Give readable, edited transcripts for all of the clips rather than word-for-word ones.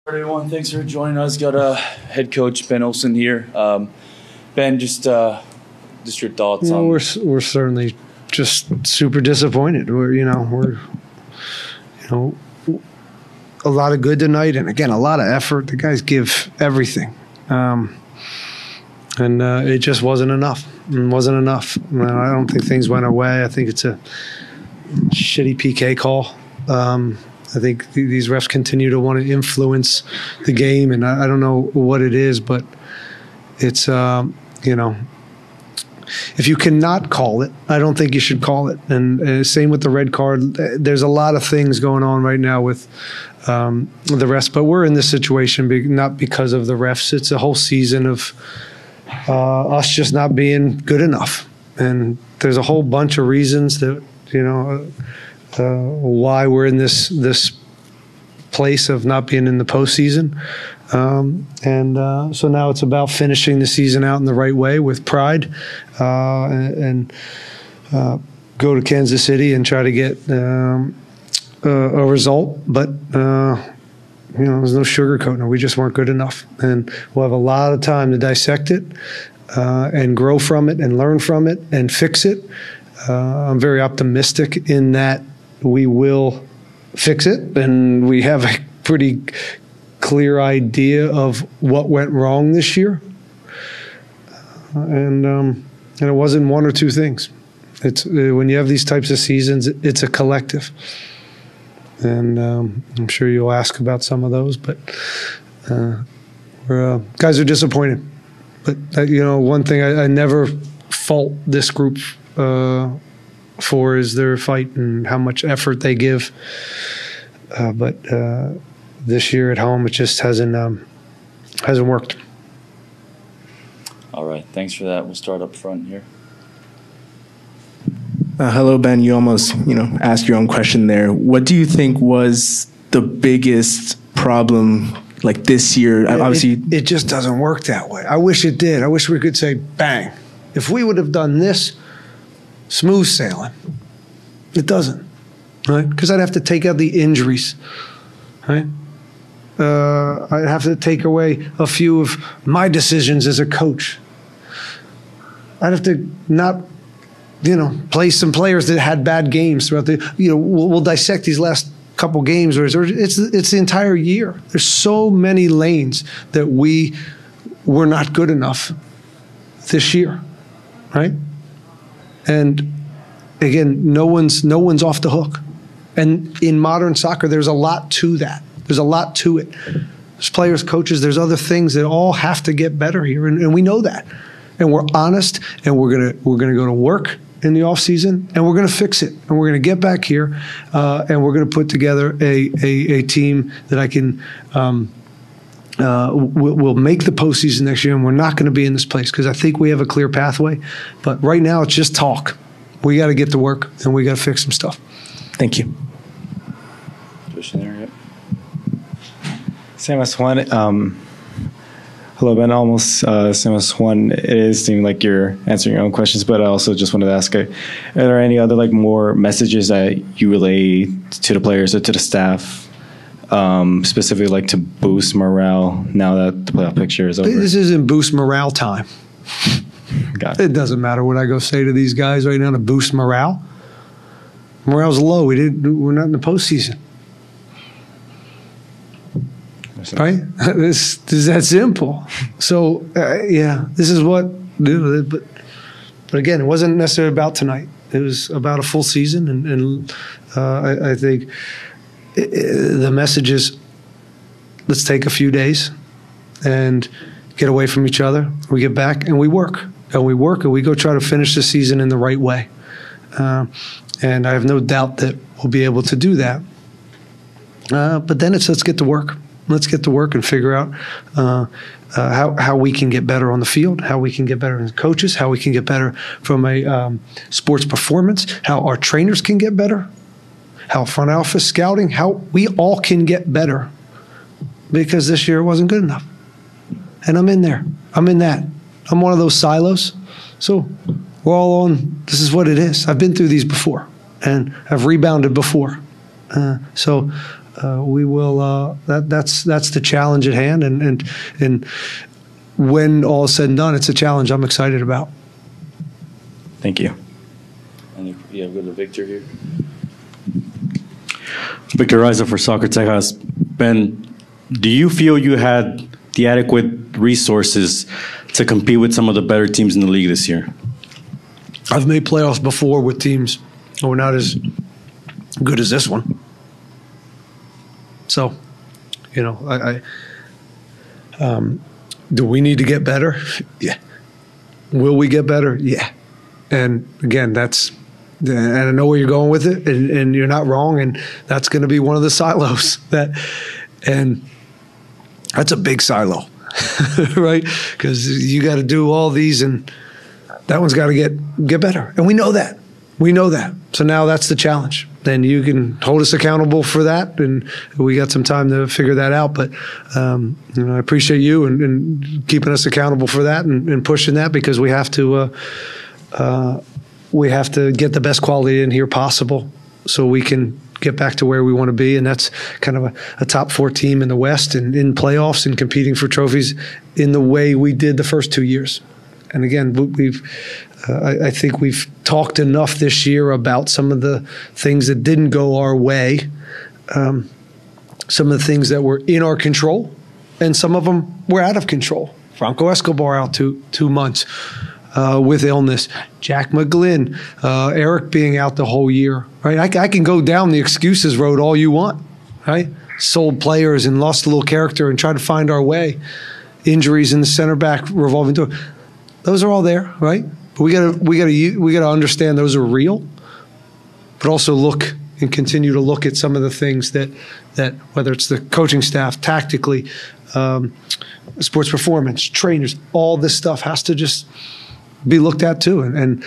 Everyone, thanks for joining us. Got head coach Ben Olsen here. Ben, just your thoughts on. We're certainly just super disappointed. We're a lot of good tonight, and again a lot of effort. The guys give everything, and it just wasn't enough. It wasn't enough. I don't think things went our way. I think it's a shitty PK call. I think these refs continue to want to influence the game, and I don't know what it is, but it's, if you cannot call it, I don't think you should call it. And same with the red card. There's a lot of things going on right now with the refs, but we're in this situation not because of the refs. It's a whole season of us just not being good enough. And there's a whole bunch of reasons that, why we're in this place of not being in the postseason. So now it's about finishing the season out in the right way with pride and go to Kansas City and try to get a result. But, there's no sugarcoating it. We just weren't good enough. And we'll have a lot of time to dissect it and grow from it and learn from it and fix it. I'm very optimistic in that we will fix it, and we have a pretty clear idea of what went wrong this year. And it wasn't one or two things. It's when you have these types of seasons, it's a collective. And I'm sure you'll ask about some of those, but guys are disappointed. But one thing I never fault this group for is their fight and how much effort they give. But this year at home, it just hasn't worked. All right, thanks for that. We'll start up front here. Hello, Ben. You almost, asked your own question there. What do you think was the biggest problem like this year? Obviously, it just doesn't work that way. I wish it did. I wish we could say, bang. If we would have done this, smooth sailing. It doesn't, right? Because I'd have to take out the injuries, right? I'd have to take away a few of my decisions as a coach. I'd have to not, play some players that had bad games throughout the. We'll dissect these last couple games, or it's the entire year. There's so many lanes that we were not good enough this year, right? And again, no one's off the hook. And in modern soccer, there's a lot to that. There's a lot to it. There's players, coaches, there's other things that all have to get better here, and we know that. And we're honest, and we're gonna go to work in the off season, and we're gonna fix it, and we're gonna get back here, and we're gonna put together a team that I can. We'll make the postseason next year, and we're not going to be in this place because I think we have a clear pathway. But right now, it's just talk. We got to get to work, and we got to fix some stuff. Thank you. Same as Juan. Hello, Ben. Almost same as Juan. It is seeming like you're answering your own questions, but I also just wanted to ask: are there any other more messages that you relay to the players or to the staff? Specifically to boost morale now that the playoff picture is over? This isn't boost morale time. Got it. It doesn't matter what I go say to these guys right now to boost morale. Morale's low. We're not in the postseason. Right? This is that simple. So, this is what. But again, it wasn't necessarily about tonight. It was about a full season, and I think the message is, let's take a few days and get away from each other. We get back and we work. And we go try to finish the season in the right way. And I have no doubt that we'll be able to do that. But then let's get to work. Let's get to work and figure out how we can get better on the field, how we can get better as coaches, how we can get better from a sports performance, how our trainers can get better, how front office scouting, how we all can get better, because this year it wasn't good enough. And I'm in there. I'm in that. I'm one of those silos. So we're all on, this is what it is. I've been through these before, and I've rebounded before. we will. That's the challenge at hand, and when all is said and done, it's a challenge I'm excited about. Thank you. And we'll go to Victor here. Victor Riza for Soccer Texas. Ben, do you feel you had the adequate resources to compete with some of the better teams in the league this year? I've made playoffs before with teams that were not as good as this one. So, do we need to get better? Yeah. Will we get better? Yeah. And again, and I know where you're going with it, and you're not wrong, and that's going to be one of the silos and that's a big silo, right? Because you got to do all these, and that one's got to get better, and we know that. So now that's the challenge. Then you can hold us accountable for that, and we got some time to figure that out. But I appreciate you and keeping us accountable for that and pushing that, because we have to get the best quality in here possible so we can get back to where we want to be, and that's kind of a top 4 team in the West and in playoffs and competing for trophies in the way we did the first 2 years. And again, I think we've talked enough this year about some of the things that didn't go our way, some of the things that were in our control, and some of them were out of control. Franco Escobar out 2 months with illness. Jack McGlynn, Eric being out the whole year. Right? I can go down the excuses road all you want. Right? Sold players and lost a little character and tried to find our way. Injuries in the center back revolving door. Those are all there, right? But we gotta understand those are real, but also look and continue to look at some of the things that whether it's the coaching staff, tactically, sports performance, trainers, all this stuff has to just be looked at too. And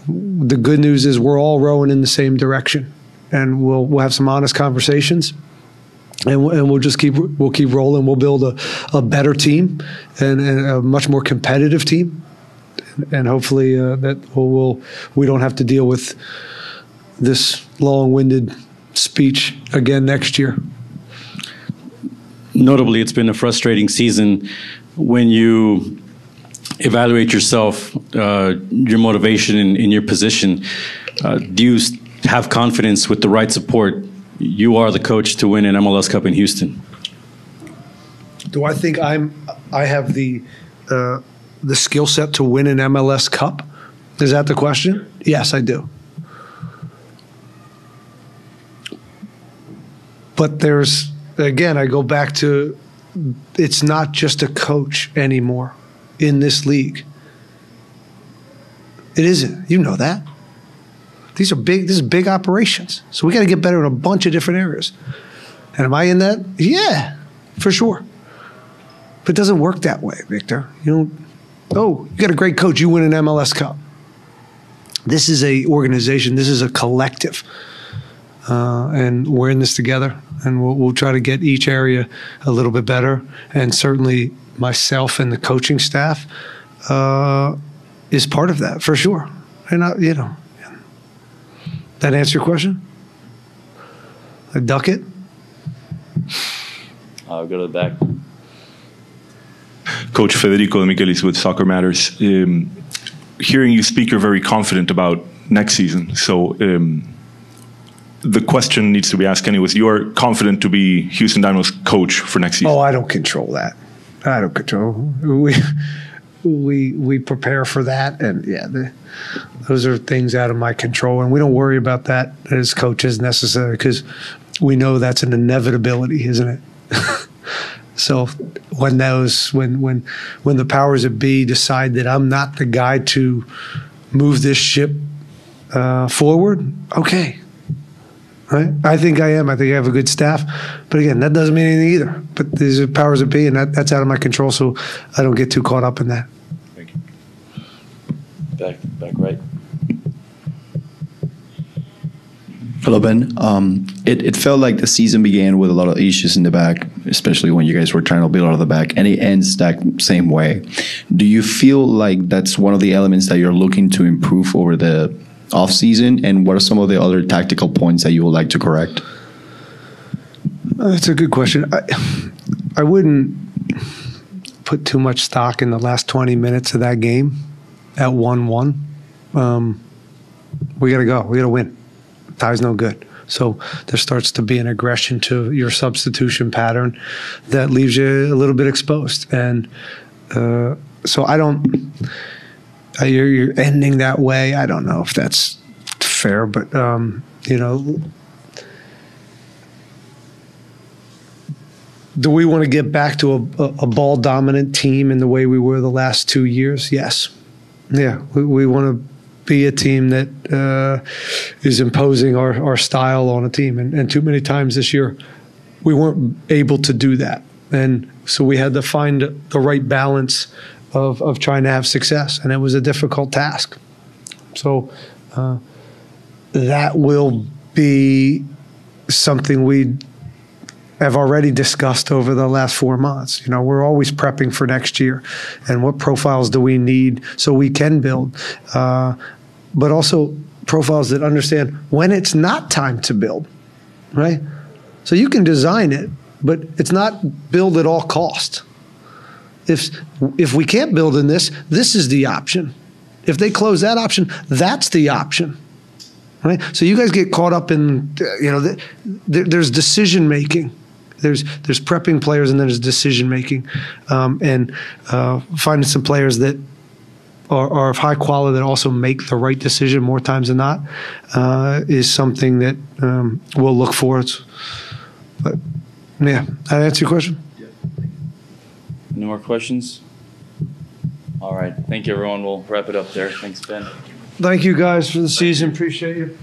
the good news is we're all rowing in the same direction, and we'll have some honest conversations. And we'll just keep rolling. We'll build a better team and a much more competitive team, and hopefully that we don't have to deal with this long-winded speech again next year. Notably, it's been a frustrating season. When you evaluate yourself, your motivation in your position, do you have confidence with the right support? You are the coach to win an MLS Cup in Houston. Do I think I have the skill set to win an MLS Cup? Is that the question? Yes, I do. But again, I go back to, it's not just a coach anymore in this league. It isn't. You know that. This is big operations. So we got to get better in a bunch of different areas. And am I in that? Yeah, for sure. But it doesn't work that way, Victor. You got a great coach, you win an MLS Cup. This is a organization, this is a collective. And we're in this together, and we'll try to get each area a little bit better. And certainly myself and the coaching staff is part of that, for sure. And that answer your question? I duck it? I'll go to the back. Coach Federico de Michelis with Soccer Matters. Hearing you speak, you're very confident about next season. So the question needs to be asked anyways. You are confident to be Houston Dynamo's coach for next season? Oh, I don't control that. I don't control. We prepare for that, and those are things out of my control, and we don't worry about that as coaches necessarily, because we know that's an inevitability, isn't it? So when the powers that be decide that I'm not the guy to move this ship forward, okay. Right? I think I am. I think I have a good staff. But again, that doesn't mean anything either. But these are powers that be, and that's out of my control, so I don't get too caught up in that. Thank you. Back right. Hello, Ben. It felt like the season began with a lot of issues in the back, especially when you guys were trying to build out of the back, and it ends that same way. Do you feel like that's one of the elements that you're looking to improve over the off-season, and what are some of the other tactical points that you would like to correct? That's a good question. I wouldn't put too much stock in the last 20 minutes of that game at 1-1. We got to go. We got to win. Tie's no good. So there starts to be an aggression to your substitution pattern that leaves you a little bit exposed. And so I don't. You're ending that way. I don't know if that's fair, but you know. Do we want to get back to a ball-dominant team in the way we were the last 2 years? Yes. Yeah, we want to be a team that is imposing our style on a team. And too many times this year, we weren't able to do that. And so we had to find the right balance of trying to have success. And it was a difficult task. So that will be something we have already discussed over the last 4 months. You know, we're always prepping for next year and what profiles do we need so we can build, but also profiles that understand when it's not time to build, right? So you can design it, but it's not build at all cost. If we can't build in this is the option. If they close that option, that's the option. Right? So you guys get caught up in, you know, there's decision making. There's prepping players and then there's decision making, and finding some players that are of high quality that also make the right decision more times than not is something that we'll look for. But yeah, that answer your question? Yeah. No more questions? All right. Thank you, everyone. We'll wrap it up there. Thanks, Ben. Thank you guys for the season. Appreciate you.